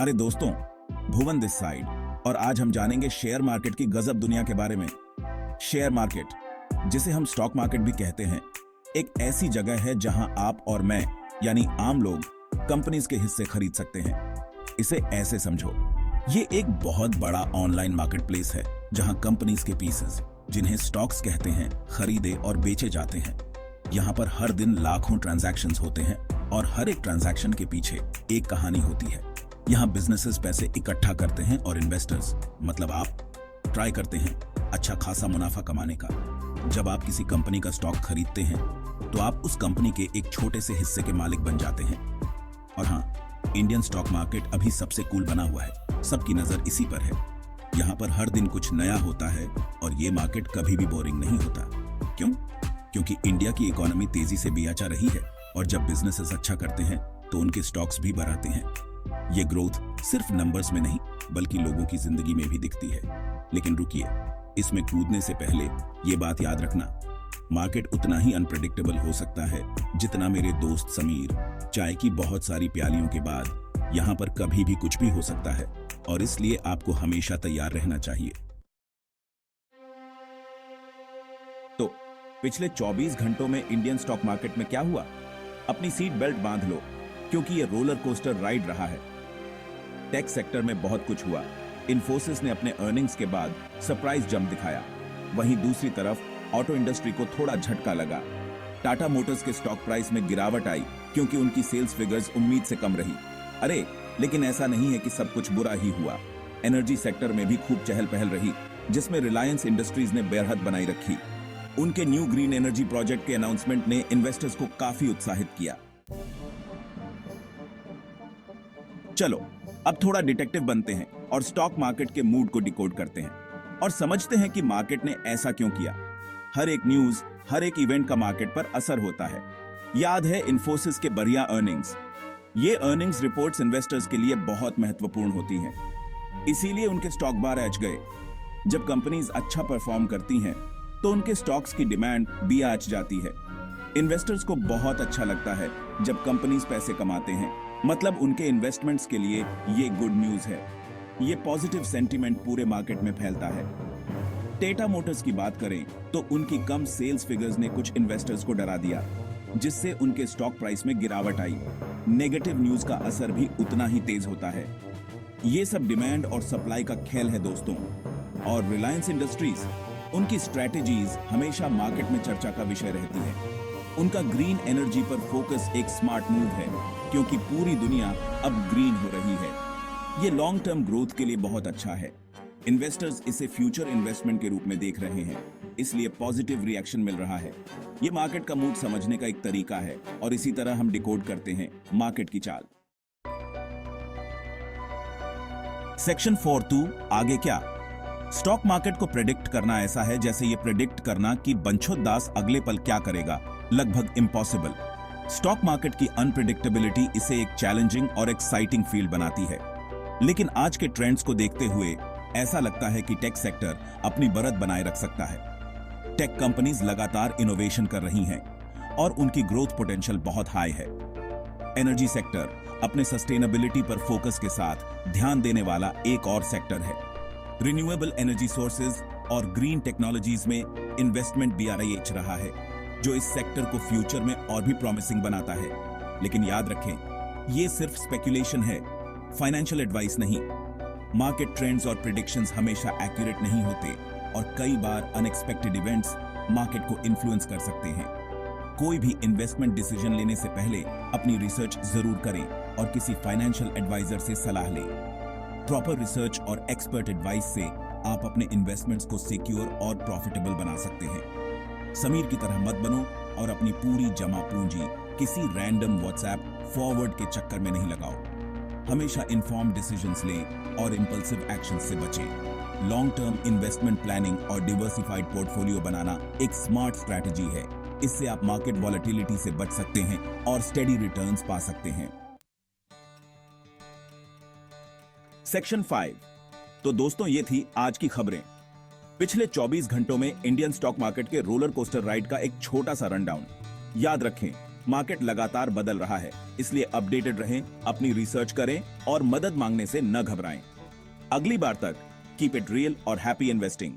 अरे दोस्तों, भुवन this side और आज हम जानेंगे शेयर मार्केट की गजब दुनिया के बारे में। शेयर मार्केट, जिसे हम स्टॉक मार्केट भी कहते हैं, एक ऐसी जगह है जहां आप और मैं यानी आम लोग कंपनीज के हिस्से खरीद सकते हैं। इसे ऐसे समझो, ये एक बहुत बड़ा ऑनलाइन मार्केट प्लेस है जहां कंपनीज के पीसेस, जिन्हें स्टॉक्स कहते हैं, खरीदे और बेचे जाते हैं। यहाँ पर हर दिन लाखों ट्रांजैक्शंस होते हैं और हर एक ट्रांजैक्शन के पीछे एक कहानी होती है। यहाँ बिजनेसेस पैसे इकट्ठा करते हैं और इन्वेस्टर्स, मतलब आप, ट्राई करते हैं अच्छा खासा मुनाफा कमाने का। जब आप किसी कंपनी का स्टॉक खरीदते हैं तो आप उस कंपनी के एक छोटे से हिस्से के मालिक बन जाते हैं। और हाँ, इंडियन स्टॉक मार्केट अभी सबसे कूल बना हुआ है, सबकी नजर इसी पर है। यहाँ पर हर दिन कुछ नया होता है और ये मार्केट कभी भी बोरिंग नहीं होता। क्यों? क्योंकि इंडिया की इकोनॉमी तेजी से बियाचा रही है और जब बिजनेसेस अच्छा करते हैं तो उनके स्टॉक्स भी बढ़ाते हैं। ये ग्रोथ सिर्फ नंबर्स में नहीं बल्कि लोगों की जिंदगी में भी दिखती है। लेकिन रुकिए, इसमें कूदने से पहले ये बात याद रखना, मार्केट उतना ही अनप्रेडिक्टेबल हो सकता है जितना मेरे दोस्त समीर चाय की बहुत सारी प्यालियों के बाद यहाँ पर कभी भी कुछ भी हो सकता है, और इसलिए आपको हमेशा तैयार रहना चाहिए। तो पिछले 24 घंटों में इंडियन स्टॉक मार्केट में क्या हुआ? अपनी सीट बेल्ट बांध लो, क्योंकि ये रोलर कोस्टर राइड रहा है। टेक सेक्टर में बहुत कुछ हुआ। इन्फोसिस ने अपने अर्निंग्स के बाद सरप्राइज जंप दिखाया। वहीं दूसरी तरफ ऑटो इंडस्ट्री को थोड़ा झटका लगा। टाटा मोटर्स के स्टॉक प्राइस में गिरावट आई क्योंकि उनकी सेल्स फिगर्स उम्मीद से कम रही। अरे लेकिन ऐसा नहीं है कि सब कुछ बुरा ही हुआ। एनर्जी सेक्टर में भी खूब चहल पहल रही, जिसमें रिलायंस इंडस्ट्रीज ने बेरहद बनाई रखी। उनके न्यू ग्रीन एनर्जी प्रोजेक्ट के अनाउंसमेंट ने इन्वेस्टर्स को काफी उत्साहित किया। चलो अब थोड़ा डिटेक्टिव बनते हैं और स्टॉक मार्केट के मूड को डिकोड करते हैं और समझते हैं कि मार्केट ने ऐसा क्यों किया। हर एक न्यूज, हर एक इवेंट का मार्केट पर असर होता है। याद है इन्फोसिस के बढ़िया अर्निंग्स? ये अर्निंग्स रिपोर्ट्स इन्वेस्टर्स के लिए बहुत महत्वपूर्ण होती हैं, इसीलिए उनके स्टॉक बार एज गए। जब कंपनीज अच्छा परफॉर्म करती हैं तो उनके स्टॉक्स की डिमांड भी आच जाती है। इन्वेस्टर्स को बहुत अच्छा लगता है जब कंपनीज पैसे कमाते हैं, मतलब उनके इन्वेस्टमेंट्स के लिए ये गुड न्यूज है। ये पॉजिटिव सेंटीमेंट पूरे मार्केट में फैलता है। टाटा मोटर्स की बात करें तो उनकी कम सेल्स फिगर्स ने कुछ इन्वेस्टर्स को डरा दिया, जिससे उनके स्टॉक प्राइस में गिरावट आई। नेगेटिव न्यूज का असर भी उतना ही तेज होता है। ये सब डिमांड और सप्लाई का खेल है दोस्तों। और रिलायंस इंडस्ट्रीज, उनकी स्ट्रैटेजीज हमेशा मार्केट में चर्चा का विषय रहती है। उनका ग्रीन एनर्जी पर फोकस एक स्मार्ट मूव है, क्योंकि पूरी दुनिया अब ग्रीन हो रही है। ये लॉन्ग टर्म ग्रोथ के लिए बहुत अच्छा है। इन्वेस्टर्स इसे फ्यूचर इन्वेस्टमेंट के रूप में देख रहे हैं, इसलिए पॉजिटिव रिएक्शन मिल रहा है। ये मार्केट का मूड समझने का एक तरीका है और इसी तरह हम डिकोड करते हैं मार्केट की चाल। सेक्शन 4(2) आगे क्या? स्टॉक मार्केट को प्रेडिक्ट करना ऐसा है जैसे ये प्रेडिक्ट करना कि बंछोद दास अगले पल क्या करेगा, लगभग इम्पॉसिबल। स्टॉक मार्केट की अनप्रेडिक्टेबिलिटी इसे एक चैलेंजिंग और एक्साइटिंग फील्ड बनाती है। लेकिन आज के ट्रेंड्स को देखते हुए ऐसा लगता है कि टेक सेक्टर अपनी बढ़त बनाए रख सकता है। टेक कंपनीज लगातार इनोवेशन कर रही हैं और उनकी ग्रोथ पोटेंशियल बहुत हाई है। एनर्जी सेक्टर अपने सस्टेनेबिलिटी पर फोकस के साथ ध्यान देने वाला एक और सेक्टर है। रिन्यूएबल एनर्जी सोर्सेज और ग्रीन टेक्नोलॉजीज में इन्वेस्टमेंट BRIH रहा है, जो इस सेक्टर को फ्यूचर में और भी प्रॉमिसिंग बनाता है। लेकिन याद रखें, ये सिर्फ स्पेकुलेशन है, फाइनेंशियल एडवाइस नहीं। मार्केट ट्रेंड्स और प्रेडिक्शंस हमेशा एक्यूरेट नहीं होते और कई बार अनएक्सपेक्टेड इवेंट्स मार्केट को इन्फ्लुएंस कर सकते हैं। कोई भी इन्वेस्टमेंट डिसीजन लेने से पहले अपनी रिसर्च जरूर करें और किसी फाइनेंशियल एडवाइजर से सलाह लें। प्रॉपर रिसर्च और एक्सपर्ट एडवाइस से आप अपने इन्वेस्टमेंट्स को सिक्योर और प्रॉफिटेबल बना सकते हैं। समीर की तरह मत बनो और अपनी पूरी जमा पूंजी किसी रैंडम व्हाट्सएप फॉरवर्ड के चक्कर में नहीं लगाओ। हमेशा इन्फॉर्म्ड डिसीजंस लें और इंपल्सिव एक्शंस से बचें। लॉन्ग टर्म इन्वेस्टमेंट प्लानिंग और डिवर्सिफाइड पोर्टफोलियो बनाना एक स्मार्ट स्ट्रैटेजी है। इससे आप मार्केट वॉलेटिलिटी से बच सकते हैं और स्टेडी रिटर्न्स पा सकते हैं। सेक्शन 5। तो दोस्तों, ये थी आज की खबरें। पिछले 24 घंटों में इंडियन स्टॉक मार्केट के रोलर कोस्टर राइड का एक छोटा सा रनडाउन। याद रखें, मार्केट लगातार बदल रहा है, इसलिए अपडेटेड रहें, अपनी रिसर्च करें और मदद मांगने से न घबराएं। अगली बार तक कीप इट रियल और हैप्पी इन्वेस्टिंग।